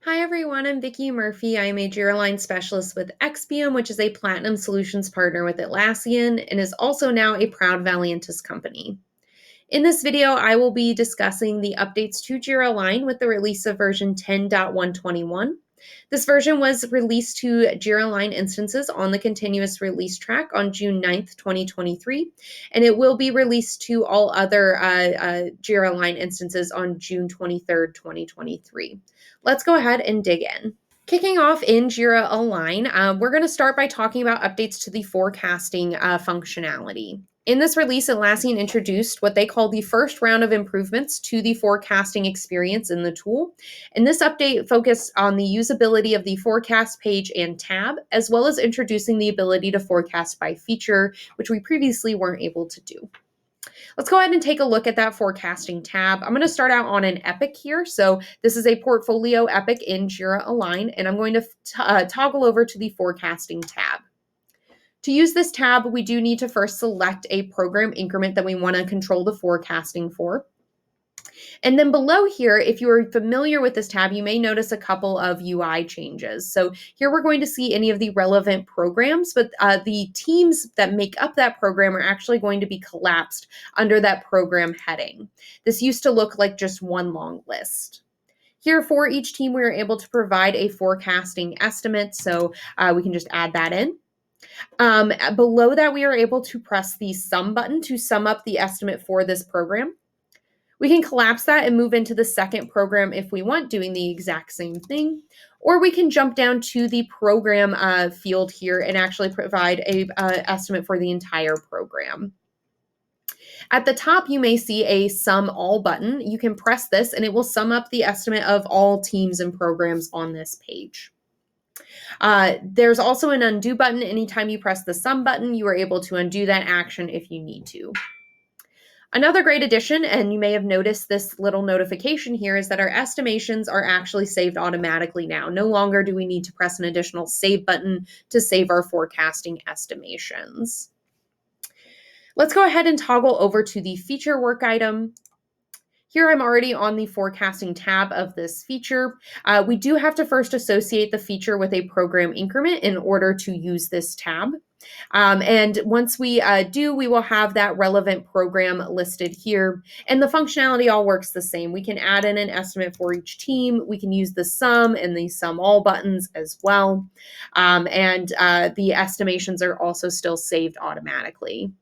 Hi everyone, I'm Vicki Murphy. I am a Jira Align specialist with Expium, which is a Platinum Solutions partner with Atlassian and is also now a proud Valiantus company. In this video, I will be discussing the updates to Jira Align with the release of version 10.121. This version was released to Jira Align instances on the continuous release track on June 9th, 2023, and it will be released to all other Jira Align instances on June 23rd, 2023. Let's go ahead and dig in. Kicking off in Jira Align, we're going to start by talking about updates to the forecasting functionality. In this release, Atlassian introduced what they call the first round of improvements to the forecasting experience in the tool. And this update focused on the usability of the forecast page and tab, as well as introducing the ability to forecast by feature, which we previously weren't able to do. Let's go ahead and take a look at that forecasting tab. I'm going to start out on an epic here. So this is a portfolio epic in Jira Align, and I'm going to toggle over to the forecasting tab. To use this tab, we do need to first select a program increment that we want to control the forecasting for. And then below here, if you are familiar with this tab, you may notice a couple of UI changes. So here we're going to see any of the relevant programs, but the teams that make up that program are actually going to be collapsed under that program heading. This used to look like just one long list. Here for each team, we are able to provide a forecasting estimate, so we can just add that in. Below that, we are able to press the sum button to sum up the estimate for this program. We can collapse that and move into the second program if we want, doing the exact same thing. Or we can jump down to the program field here and actually provide a estimate for the entire program. At the top, you may see a sum all button. You can press this and it will sum up the estimate of all teams and programs on this page. There's also an undo button. Anytime you press the sum button, you are able to undo that action if you need to. Another great addition, and you may have noticed this little notification here, is that our estimations are actually saved automatically now. No longer do we need to press an additional save button to save our forecasting estimations. Let's go ahead and toggle over to the feature work item. Here I'm already on the forecasting tab of this feature. We do have to first associate the feature with a program increment in order to use this tab. And once we do, we will have that relevant program listed here. And the functionality all works the same. We can add in an estimate for each team. We can use the sum and the sum all buttons as well. The estimations are also still saved automatically.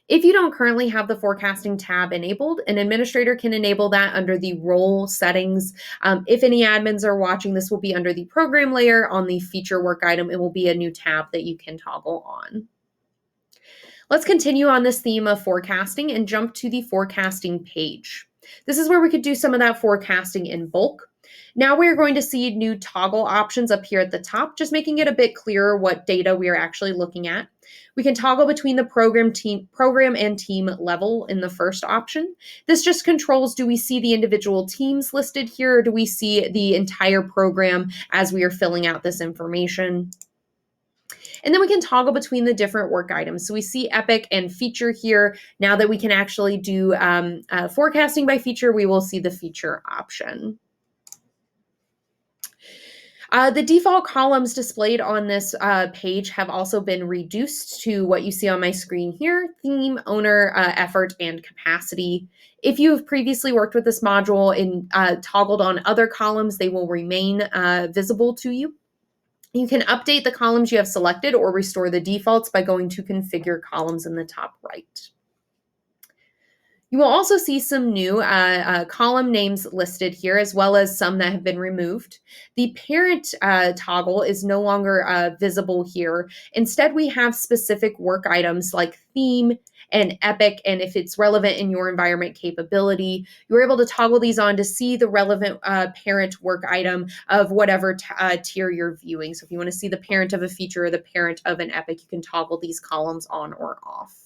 If you don't currently have the forecasting tab enabled, an administrator can enable that under the role settings. If any admins are watching, this will be under the program layer on the feature work item. It will be a new tab that you can toggle on. Let's continue on this theme of forecasting and jump to the forecasting page. This is where we could do some of that forecasting in bulk. Now we're going to see new toggle options up here at the top, just making it a bit clearer what data we are actually looking at. We can toggle between the program and team level in the first option. This just controls, do we see the individual teams listed here, or do we see the entire program as we are filling out this information? And then we can toggle between the different work items. So we see Epic and Feature here. Now that we can actually do forecasting by feature, we will see the feature option. The default columns displayed on this page have also been reduced to what you see on my screen here: theme, owner, effort, and capacity. If you have previously worked with this module and toggled on other columns, they will remain visible to you. You can update the columns you have selected or restore the defaults by going to Configure Columns in the top right. You will also see some new column names listed here, as well as some that have been removed. The parent toggle is no longer visible here. Instead, we have specific work items like theme and epic, and if it's relevant in your environment capability, you're able to toggle these on to see the relevant parent work item of whatever tier you're viewing. So if you want to see the parent of a feature or the parent of an epic, you can toggle these columns on or off.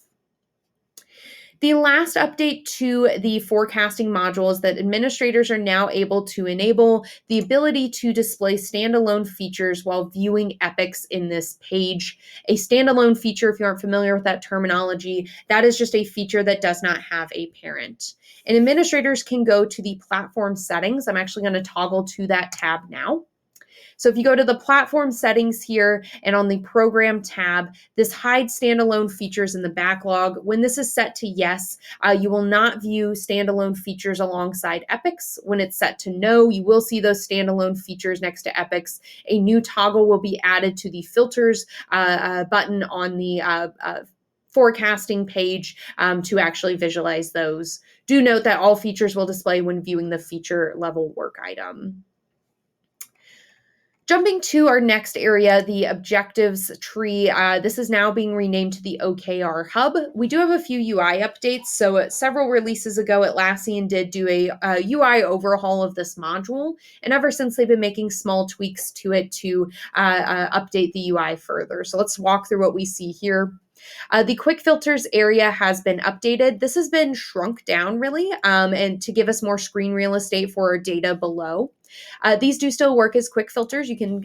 The last update to the forecasting module is that administrators are now able to enable the ability to display standalone features while viewing epics in this page. A standalone feature, if you aren't familiar with that terminology, that is just a feature that does not have a parent. And administrators can go to the platform settings. I'm actually going to toggle to that tab now. So if you go to the platform settings here and on the program tab, this hides standalone features in the backlog. When this is set to yes, you will not view standalone features alongside epics. When it's set to no, you will see those standalone features next to epics. A new toggle will be added to the filters button on the forecasting page to actually visualize those. Do note that all features will display when viewing the feature level work item. Jumping to our next area, the objectives tree. This is now being renamed to the OKR Hub. We do have a few UI updates. So several releases ago, Atlassian did do a UI overhaul of this module. And ever since, they've been making small tweaks to it to update the UI further. So let's walk through what we see here. The quick filters area has been updated. This has been shrunk down really, and to give us more screen real estate for our data below. These do still work as quick filters. You can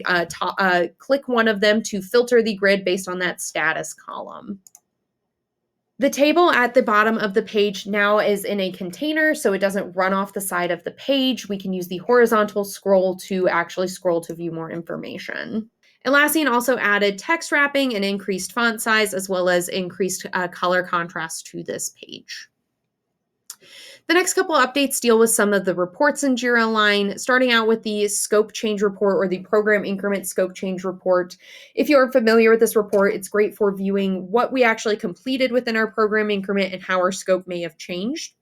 click one of them to filter the grid based on that status column. The table at the bottom of the page now is in a container, so it doesn't run off the side of the page. We can use the horizontal scroll to actually scroll to view more information. Atlassian also added text wrapping and increased font size, as well as increased color contrast to this page. The next couple updates deal with some of the reports in Jira Align, starting out with the scope change report or the program increment scope change report. If you are familiar with this report, it's great for viewing what we actually completed within our program increment and how our scope may have changed.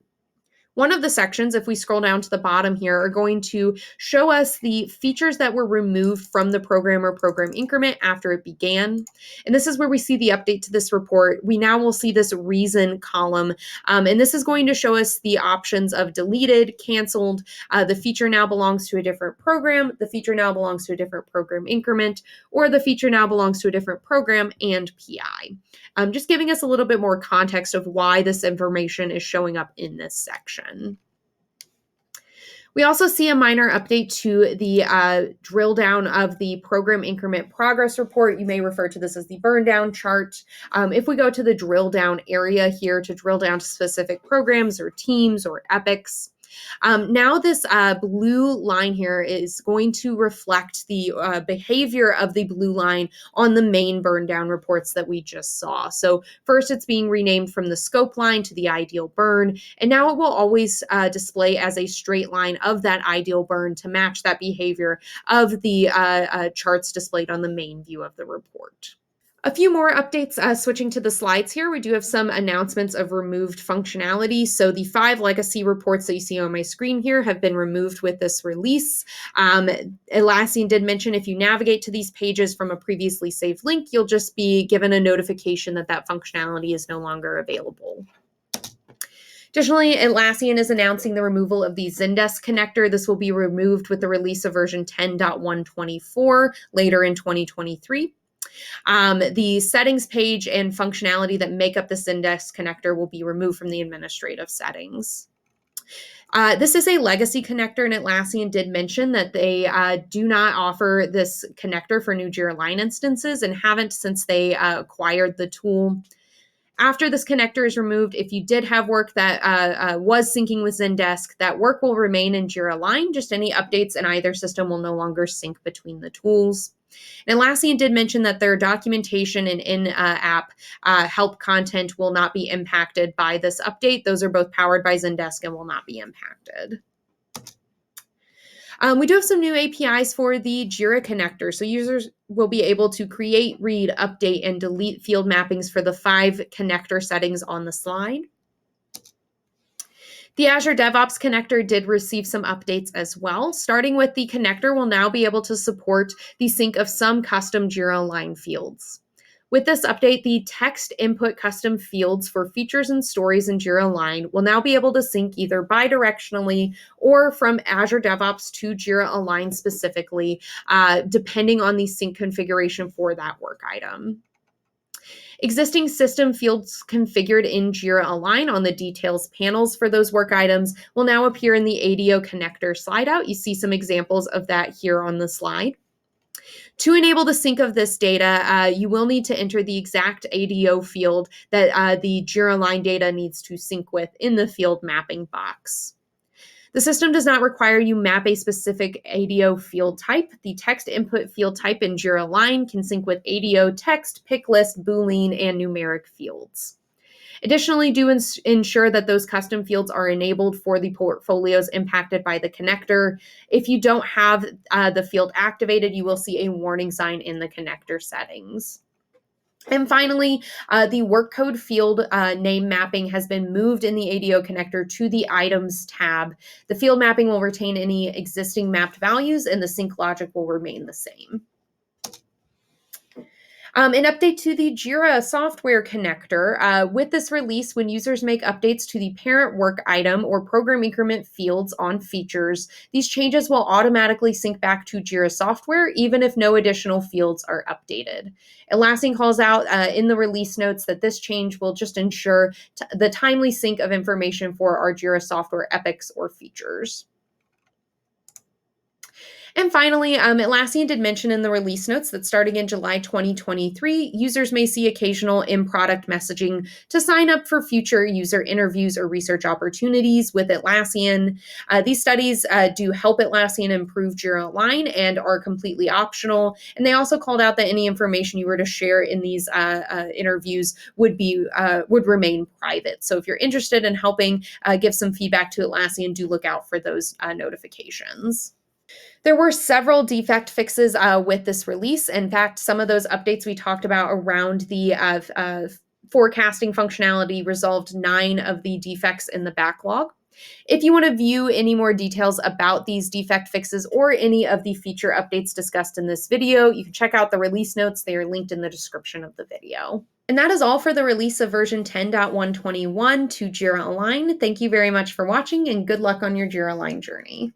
One of the sections, if we scroll down to the bottom here, are going to show us the features that were removed from the program or program increment after it began. And this is where we see the update to this report. We now will see this reason column, and this is going to show us the options of deleted, canceled, the feature now belongs to a different program, the feature now belongs to a different program increment, or the feature now belongs to a different program and PI. Just giving us a little bit more context of why this information is showing up in this section. We also see a minor update to the drill down of the program increment progress report. You may refer to this as the burn down chart. If we go to the drill down area here to drill down to specific programs or teams or epics, now this blue line here is going to reflect the behavior of the blue line on the main burn down reports that we just saw. So first it's being renamed from the scope line to the ideal burn, and now it will always display as a straight line of that ideal burn to match that behavior of the charts displayed on the main view of the report. A few more updates switching to the slides here. We do have some announcements of removed functionality. So the 5 legacy reports that you see on my screen here have been removed with this release. Atlassian did mention if you navigate to these pages from a previously saved link, you'll just be given a notification that that functionality is no longer available. Additionally, Atlassian is announcing the removal of the Zendesk connector. This will be removed with the release of version 10.124 later in 2023. The settings page and functionality that make up the Zendesk connector will be removed from the administrative settings. This is a legacy connector, and Atlassian did mention that they do not offer this connector for new Jira Align instances and haven't since they acquired the tool. After this connector is removed, if you did have work that was syncing with Zendesk, that work will remain in Jira Align. Just any updates in either system will no longer sync between the tools. And Atlassian did mention that their documentation and in-app help content will not be impacted by this update. Those are both powered by Zendesk and will not be impacted. We do have some new APIs for the Jira connector. So users will be able to create, read, update, and delete field mappings for the 5 connector settings on the slide. The Azure DevOps connector did receive some updates as well. Starting with the connector, will now be able to support the sync of some custom Jira Align fields. With this update, the text input custom fields for features and stories in Jira Align will now be able to sync either bidirectionally or from Azure DevOps to Jira Align specifically, depending on the sync configuration for that work item. Existing system fields configured in Jira Align on the details panels for those work items will now appear in the ADO connector slide out. You see some examples of that here on the slide. To enable the sync of this data, you will need to enter the exact ADO field that the Jira Align data needs to sync with in the field mapping box. The system does not require you map a specific ADO field type. The text input field type in Jira Align can sync with ADO text, pick list, Boolean, and numeric fields. Additionally, do ensure that those custom fields are enabled for the portfolios impacted by the connector. If you don't have the field activated, you will see a warning sign in the connector settings. And finally, the work code field name mapping has been moved in the ADO connector to the Items tab. The field mapping will retain any existing mapped values, and the sync logic will remain the same. An update to the Jira software connector. With this release, when users make updates to the parent work item or program increment fields on features, these changes will automatically sync back to Jira software, even if no additional fields are updated. Atlassian calls out in the release notes that this change will just ensure the timely sync of information for our Jira software epics or features. And finally, Atlassian did mention in the release notes that starting in July 2023, users may see occasional in-product messaging to sign up for future user interviews or research opportunities with Atlassian. These studies do help Atlassian improve Jira Align and are completely optional. And they also called out that any information you were to share in these interviews would remain private. So if you're interested in helping give some feedback to Atlassian, do look out for those notifications. There were several defect fixes with this release. In fact, some of those updates we talked about around the forecasting functionality resolved 9 of the defects in the backlog. If you want to view any more details about these defect fixes or any of the feature updates discussed in this video, you can check out the release notes. They are linked in the description of the video. And that is all for the release of version 10.121 to Jira Align. Thank you very much for watching, and good luck on your Jira Align journey.